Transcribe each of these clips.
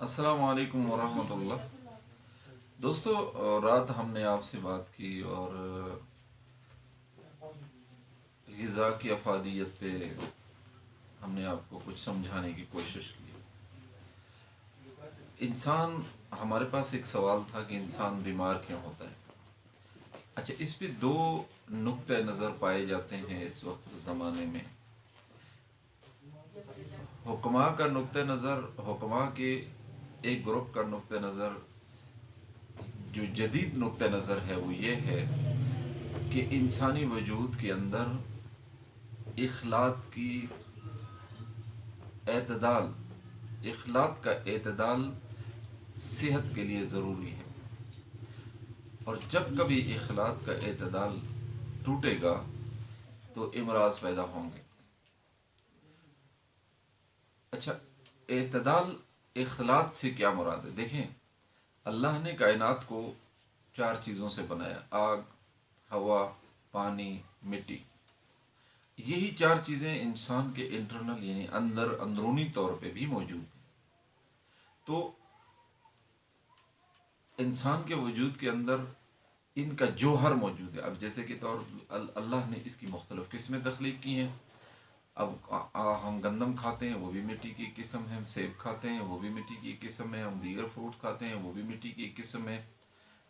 السلام علیکم ورحمۃ اللہ۔ دوستو، رات ہم نے آپ سے بات کی اور غذا کی افادیت پہ ہم نے آپ کو کچھ سمجھانے کی کوشش کی۔ انسان، ہمارے پاس ایک سوال تھا کہ انسان بیمار کیوں ہوتا ہے۔ اچھا، اس پہ دو نقطۂ نظر پائے جاتے ہیں اس وقت زمانے میں۔ حکماء کا نقطۂ نظر، حکماء کے ایک گروپ کا نقطۂ نظر، جو جدید نقطۂ نظر ہے وہ یہ ہے کہ انسانی وجود کے اندر اخلاق کی اعتدال، اخلاق کا اعتدال صحت کے لیے ضروری ہے، اور جب کبھی اخلاق کا اعتدال ٹوٹے گا تو امراض پیدا ہوں گے۔ اچھا، اعتدال اخلاق سے کیا مراد ہے؟ دیکھیں، اللہ نے کائنات کو چار چیزوں سے بنایا: آگ، ہوا، پانی، مٹی۔ یہی چار چیزیں انسان کے انٹرنل یعنی اندرونی طور پہ بھی موجود ہیں۔ تو انسان کے وجود کے اندر ان کا جوہر موجود ہے۔ اب جیسے کہ اللہ نے اس کی مختلف قسمیں تخلیق کی ہیں۔ اب ہم گندم کھاتے ہیں، وہ بھی مٹی کی قسم ہے۔ ہم سیب کھاتے ہیں، وہ بھی مٹی کی قسم ہے۔ ہم دیگر فروٹ کھاتے ہیں، وہ بھی مٹی کی قسم ہے۔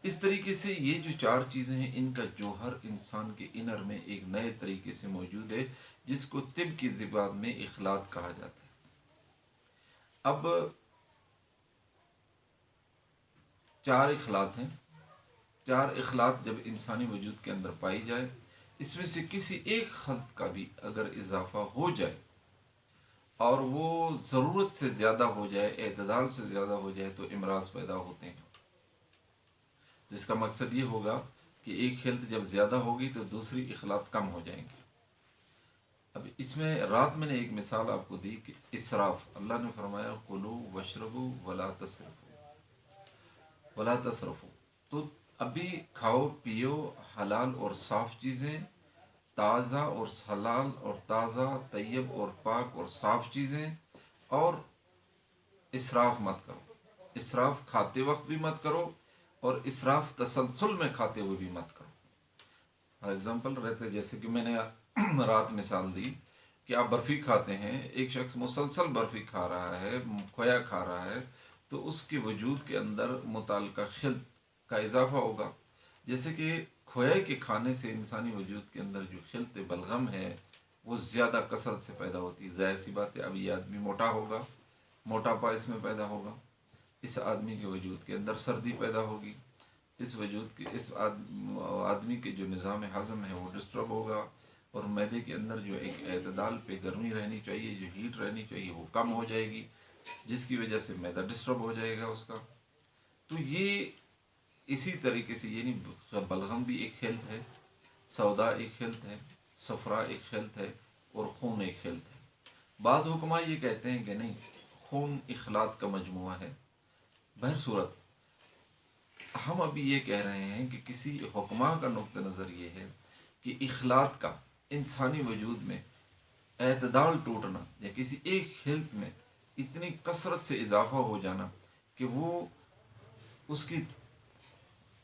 اس طریقے سے یہ جو چار چیزیں ہیں، ان کا جوہر انسان کے انر میں ایک نئے طریقے سے موجود ہے، جس کو طب کی زبان میں اخلاق کہا جاتا ہے۔ اب چار اخلاق ہیں۔ چار اخلاق جب انسانی وجود کے اندر پائی جائے، اس میں سے کسی ایک خلط کا بھی اگر اضافہ ہو جائے اور وہ ضرورت سے زیادہ ہو جائے، اعتدال سے زیادہ ہو جائے، تو امراض پیدا ہوتے ہیں۔ جس کا مقصد یہ ہوگا کہ ایک ہیلتھ جب زیادہ ہوگی تو دوسری اخلاق کم ہو جائیں گے۔ اب اس میں رات میں نے ایک مثال آپ کو دی کہ اسراف، اللہ نے فرمایا کلوا واشربوا ولا تسرفوا ولا تسرفوا۔ تو ابھی کھاؤ پیو حلال اور صاف چیزیں، تازہ اور حلال اور تازہ طیب اور پاک اور صاف چیزیں، اور اسراف مت کرو۔ اسراف کھاتے وقت بھی مت کرو، اور اسراف تسلسل میں کھاتے ہوئے بھی مت کرو۔ فار ایگزامپل رہتے، جیسے کہ میں نے رات مثال دی کہ آپ برفی کھاتے ہیں، ایک شخص مسلسل برفی کھا رہا ہے، کھویا کھا رہا ہے، تو اس کے وجود کے اندر متعلقہ خلط کا اضافہ ہوگا۔ جیسے کہ کھویا کے کھانے سے انسانی وجود کے اندر جو خلط بلغم ہے وہ زیادہ کثرت سے پیدا ہوتی ہے۔ ظاہر سی بات ہے، اب یہ آدمی موٹا ہوگا، موٹاپا اس میں پیدا ہوگا، اس آدمی کے وجود کے اندر سردی پیدا ہوگی، اس آدمی کے جو نظام ہضم ہے وہ ڈسٹرب ہوگا، اور معدے کے اندر جو ایک اعتدال پہ گرمی رہنی چاہیے، جو ہیٹ رہنی چاہیے، وہ کم ہو جائے گی، جس کی وجہ سے معدہ ڈسٹرب ہو جائے گا اس کا۔ تو یہ اسی طریقے سے، یعنی بلغم بھی ایک ہیلتھ ہے، سودا ایک ہیلتھ ہے، صفرا ایک ہیلتھ ہے، اور خون ایک ہیلتھ ہے۔ بعض حکماء یہ کہتے ہیں کہ نہیں، خون اخلاط کا مجموعہ ہے۔ بہر صورت ہم ابھی یہ کہہ رہے ہیں کہ کسی حکماء کا نقطہ نظر یہ ہے کہ اخلاط کا انسانی وجود میں اعتدال ٹوٹنا، یا کسی ایک ہیلتھ میں اتنی کثرت سے اضافہ ہو جانا کہ وہ اس کی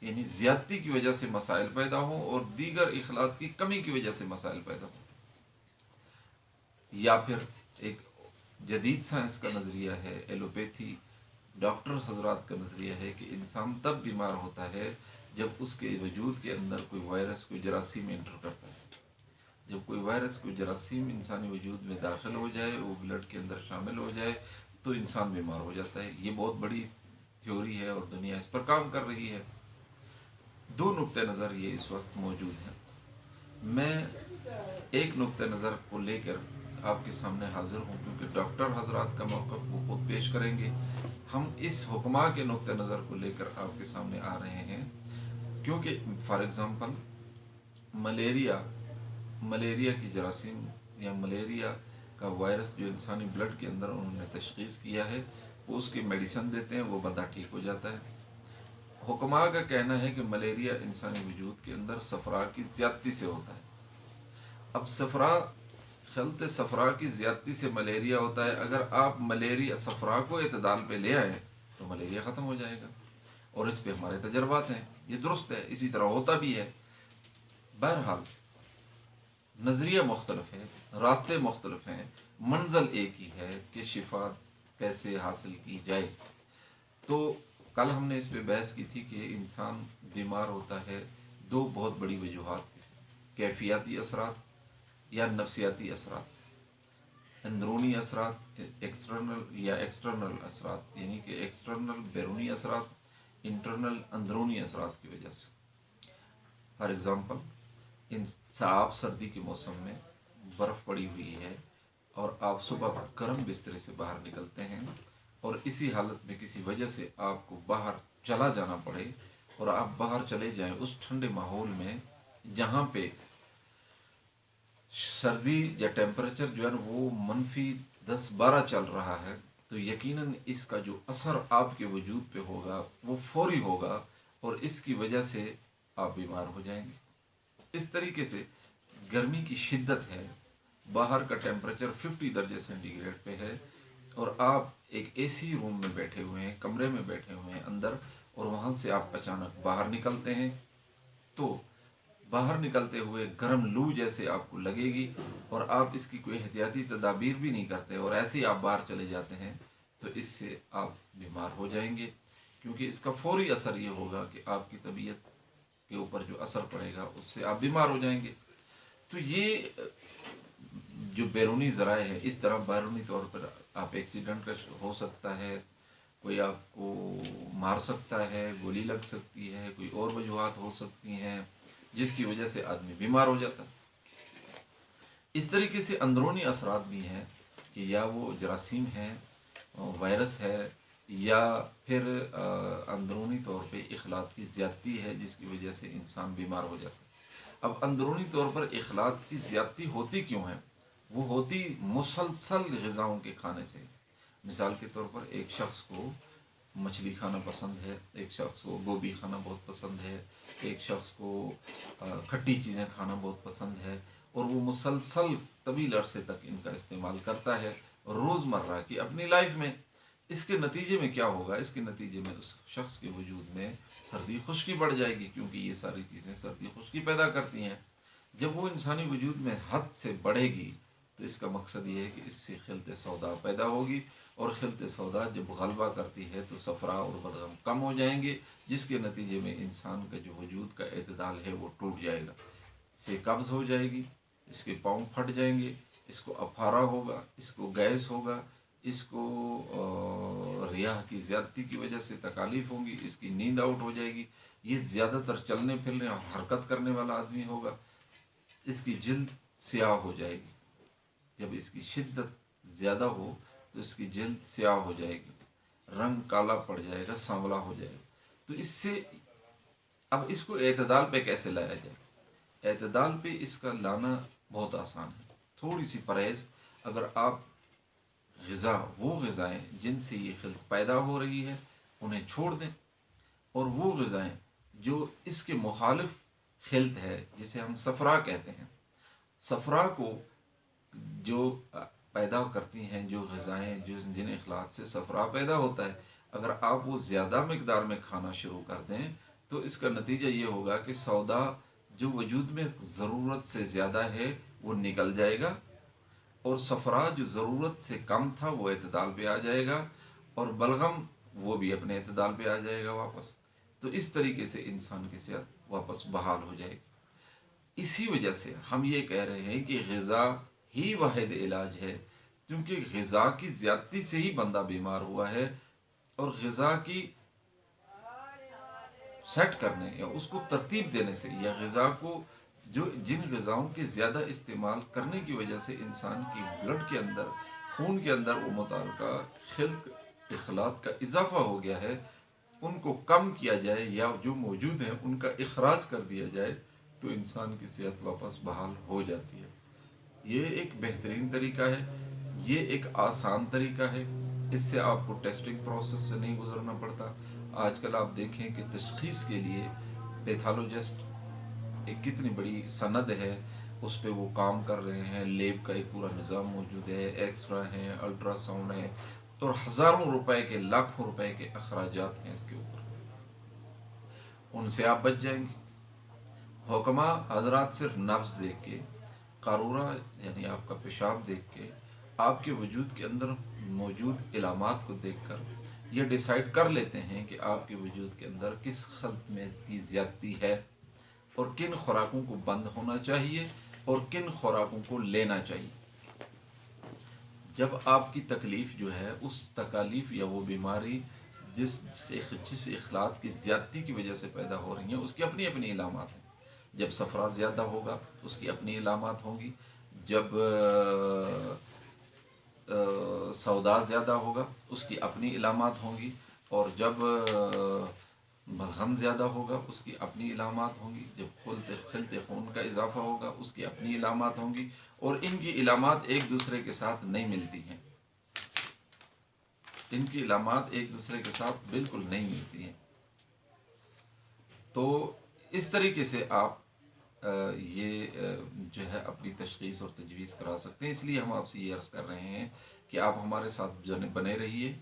یعنی زیادتی کی وجہ سے مسائل پیدا ہوں، اور دیگر اخلاق کی کمی کی وجہ سے مسائل پیدا ہوں۔ یا پھر ایک جدید سائنس کا نظریہ ہے، ایلوپیتھی، ڈاکٹر حضرات کا نظریہ ہے کہ انسان تب بیمار ہوتا ہے جب اس کے وجود کے اندر کوئی وائرس، کوئی جراثیم انٹر کرتا ہے۔ جب کوئی وائرس، کوئی جراثیم انسانی وجود میں داخل ہو جائے، وہ بلڈ کے اندر شامل ہو جائے، تو انسان بیمار ہو جاتا ہے۔ یہ بہت بڑی تھیوری ہے اور دنیا اس پر کام کر رہی ہے۔ دو نقطۂ نظر یہ اس وقت موجود ہیں۔ میں ایک نقطۂ نظر کو لے کر آپ کے سامنے حاضر ہوں، کیونکہ ڈاکٹر حضرات کا موقف وہ خود پیش کریں گے۔ ہم اس حکماء کے نقطۂ نظر کو لے کر آپ کے سامنے آ رہے ہیں، کیونکہ فار ایگزامپل ملیریا کی جراثیم یا ملیریا کا وائرس جو انسانی بلڈ کے اندر انہوں نے تشخیص کیا ہے، وہ اس کی میڈیسن دیتے ہیں، وہ بندہ ٹھیک ہو جاتا ہے۔ حکماء کا کہنا ہے کہ ملیریا انسانی وجود کے اندر صفرا کی زیادتی سے ہوتا ہے۔ اب خلط صفرا کی زیادتی سے ملیریا ہوتا ہے۔ اگر آپ صفرا کو اعتدال پہ لے آئیں تو ملیریا ختم ہو جائے گا، اور اس پہ ہمارے تجربات ہیں، یہ درست ہے، اسی طرح ہوتا بھی ہے۔ بہرحال نظریہ مختلف ہے، راستے مختلف ہیں، منزل ایک ہی ہے کہ شفا کیسے حاصل کی جائے۔ تو کل ہم نے اس پہ بحث کی تھی کہ انسان بیمار ہوتا ہے دو بہت بڑی وجوہات سے، کیفیاتی اثرات یا نفسیاتی اثرات سے، اندرونی اثرات ایکسٹرنل یا ایکسٹرنل اثرات، یعنی کہ ایکسٹرنل بیرونی اثرات، انٹرنل اندرونی اثرات کی وجہ سے۔ فار ایگزامپل، ان آپ سردی کے موسم میں برف پڑی ہوئی ہے اور آپ صبح گرم بسترے سے باہر نکلتے ہیں، اور اسی حالت میں کسی وجہ سے آپ کو باہر چلا جانا پڑے، اور آپ باہر چلے جائیں اس ٹھنڈے ماحول میں جہاں پہ سردی یا ٹیمپریچر جو ہے نا وہ -10 12 چل رہا ہے، تو یقیناً اس کا جو اثر آپ کے وجود پہ ہوگا وہ فوری ہوگا، اور اس کی وجہ سے آپ بیمار ہو جائیں گے۔ اس طریقے سے گرمی کی شدت ہے، باہر کا ٹیمپریچر 50 درجے سینٹی گریڈ پہ ہے، اور آپ ایک اے سی روم میں بیٹھے ہوئے ہیں، کمرے میں بیٹھے ہوئے ہیں اندر، اور وہاں سے آپ اچانک باہر نکلتے ہیں، تو باہر نکلتے ہوئے گرم لو جیسے آپ کو لگے گی، اور آپ اس کی کوئی احتیاطی تدابیر بھی نہیں کرتے اور ایسے ہی آپ باہر چلے جاتے ہیں، تو اس سے آپ بیمار ہو جائیں گے، کیونکہ اس کا فوری اثر یہ ہوگا کہ آپ کی طبیعت کے اوپر جو اثر پڑے گا اس سے آپ بیمار ہو جائیں گے۔ تو یہ جو بیرونی ذرائع ہے، اس طرح بیرونی طور پر آپ ایکسیڈنٹ کا ہو سکتا ہے، کوئی آپ کو مار سکتا ہے، گولی لگ سکتی ہے، کوئی اور وجوہات ہو سکتی ہیں جس کی وجہ سے آدمی بیمار ہو جاتا ہے۔ اس طریقے سے اندرونی اثرات بھی ہیں کہ یا وہ جراثیم ہے، وائرس ہے، یا پھر اندرونی طور پہ اخلاق کی زیادتی ہے جس کی وجہ سے انسان بیمار ہو جاتا ہے۔ اب اندرونی طور پر اخلاق کی زیادتی ہوتی کیوں ہے؟ وہ ہوتی مسلسل غذاؤں کے کھانے سے۔ مثال کے طور پر ایک شخص کو مچھلی کھانا پسند ہے، ایک شخص کو گوبھی کھانا بہت پسند ہے، ایک شخص کو کھٹی چیزیں کھانا بہت پسند ہے، اور وہ مسلسل طویل عرصے تک ان کا استعمال کرتا ہے روزمرہ کی اپنی لائف میں۔ اس کے نتیجے میں کیا ہوگا؟ اس کے نتیجے میں اس شخص کے وجود میں سردی خشکی بڑھ جائے گی، کیونکہ یہ ساری چیزیں سردی خشکی پیدا کرتی ہیں۔ جب وہ انسانی وجود میں حد سے بڑھے گی تو اس کا مقصد یہ ہے کہ اس سے خلط سودا پیدا ہوگی، اور خلط سودا جب غلبہ کرتی ہے تو صفرا اور بلغم کم ہو جائیں گے، جس کے نتیجے میں انسان کا جو وجود کا اعتدال ہے وہ ٹوٹ جائے گا، اسے قبض ہو جائے گی، اس کے پاؤں پھٹ جائیں گے، اس کو افارہ ہوگا، اس کو گیس ہوگا، اس کو ریاح کی زیادتی کی وجہ سے تکالیف ہوں گی، اس کی نیند آؤٹ ہو جائے گی، یہ زیادہ تر چلنے پھرنے اور حرکت کرنے والا آدمی ہوگا، اس کی جلد سیاہ ہو جائے گی، جب اس کی شدت زیادہ ہو تو اس کی جلد سیاہ ہو جائے گی، رنگ کالا پڑ جائے گا، سانولا ہو جائے گا۔ تو اس سے اب اس کو اعتدال پہ کیسے لایا جائے؟ اعتدال پہ اس کا لانا بہت آسان ہے، تھوڑی سی پرہیز۔ اگر آپ وہ غذائیں جن سے یہ خلط پیدا ہو رہی ہے انہیں چھوڑ دیں، اور وہ غذائیں جو اس کے مخالف خلط ہے جسے ہم صفرا کہتے ہیں، صفرا کو جو پیدا کرتی ہیں جو غذائیں جن اخلاق سے صفرا پیدا ہوتا ہے، اگر آپ وہ زیادہ مقدار میں کھانا شروع کر دیں تو اس کا نتیجہ یہ ہوگا کہ سودا جو وجود میں ضرورت سے زیادہ ہے وہ نکل جائے گا، اور صفرا جو ضرورت سے کم تھا وہ اعتدال پہ آ جائے گا، اور بلغم وہ بھی اپنے اعتدال پہ آ جائے گا واپس۔ تو اس طریقے سے انسان کی صحت واپس بحال ہو جائے گی۔ اسی وجہ سے ہم یہ کہہ رہے ہیں کہ غذا ہی واحد علاج ہے، کیونکہ غذا کی زیادتی سے ہی بندہ بیمار ہوا ہے، اور غذا کی سیٹ کرنے یا اس کو ترتیب دینے سے، یا غذا کو جن غذاؤں کے زیادہ استعمال کرنے کی وجہ سے انسان کی بلڈ کے اندر، خون کے اندر وہ متعلقہ خلق اخلاق کا اضافہ ہو گیا ہے، ان کو کم کیا جائے یا جو موجود ہیں ان کا اخراج کر دیا جائے، تو انسان کی صحت واپس بحال ہو جاتی ہے۔ یہ ایک بہترین طریقہ ہے، یہ ایک آسان طریقہ ہے، اس سے آپ کو ٹیسٹنگ پروسیس سے نہیں گزرنا پڑتا۔ آج کل آپ دیکھیں کہ تشخیص کے لیے پیتھالوجسٹ ایک کتنی بڑی سند ہے، اس پہ وہ کام کر رہے ہیں، لیب کا ایک پورا نظام موجود ہے، ایکس رے ہیں، الٹرا ساؤنڈ ہے، اور ہزاروں روپے کے لاکھوں روپے کے اخراجات ہیں اس کے اوپر، ان سے آپ بچ جائیں گے۔ حکما حضرات صرف نبض دیکھ کے، قارورہ یعنی آپ کا پیشاب دیکھ کے، آپ کے وجود کے اندر موجود علامات کو دیکھ کر یہ ڈیسائیڈ کر لیتے ہیں کہ آپ کے وجود کے اندر کس خلط میں کی زیادتی ہے، اور کن خوراکوں کو بند ہونا چاہیے اور کن خوراکوں کو لینا چاہیے۔ جب آپ کی تکلیف جو ہے اس تکالیف یا وہ بیماری جس اخلاط کی زیادتی کی وجہ سے پیدا ہو رہی ہیں، اس کی اپنی اپنی علامات ہیں۔ جب صفرا زیادہ ہوگا اس کی اپنی علامات ہوں گی، جب سودا زیادہ ہوگا اس کی اپنی علامات ہوں گی، اور جب بلغم زیادہ ہوگا اس کی اپنی علامات ہوں گی، جب خلط خون کا اضافہ ہوگا اس کی اپنی علامات ہوں گی، اور ان کی علامات ایک دوسرے کے ساتھ نہیں ملتی ہیں، ان کی علامات ایک دوسرے کے ساتھ بالکل نہیں ملتی ہیں۔ تو اس طریقے سے آپ یہ جو ہے اپنی تشخیص اور تجویز کرا سکتے ہیں۔ اس لیے ہم آپ سے یہ عرض کر رہے ہیں کہ آپ ہمارے ساتھ بنے رہیے،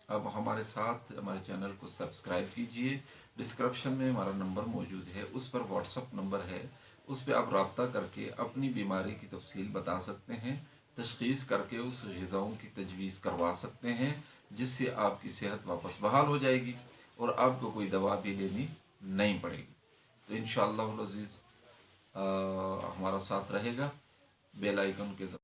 آپ ہمارے ساتھ ہمارے چینل کو سبسکرائب کیجئے۔ ڈسکرپشن میں ہمارا نمبر موجود ہے، اس پر واٹس اپ نمبر ہے، اس پہ آپ رابطہ کر کے اپنی بیماری کی تفصیل بتا سکتے ہیں، تشخیص کر کے اس غذاؤں کی تجویز کروا سکتے ہیں، جس سے آپ کی صحت واپس بحال ہو جائے گی اور آپ کو کوئی دوا بھی لینی نہیں پڑے گی۔ تو انشاءاللہ العزیز ہمارا ساتھ رہے گا، بیل آئیکن کے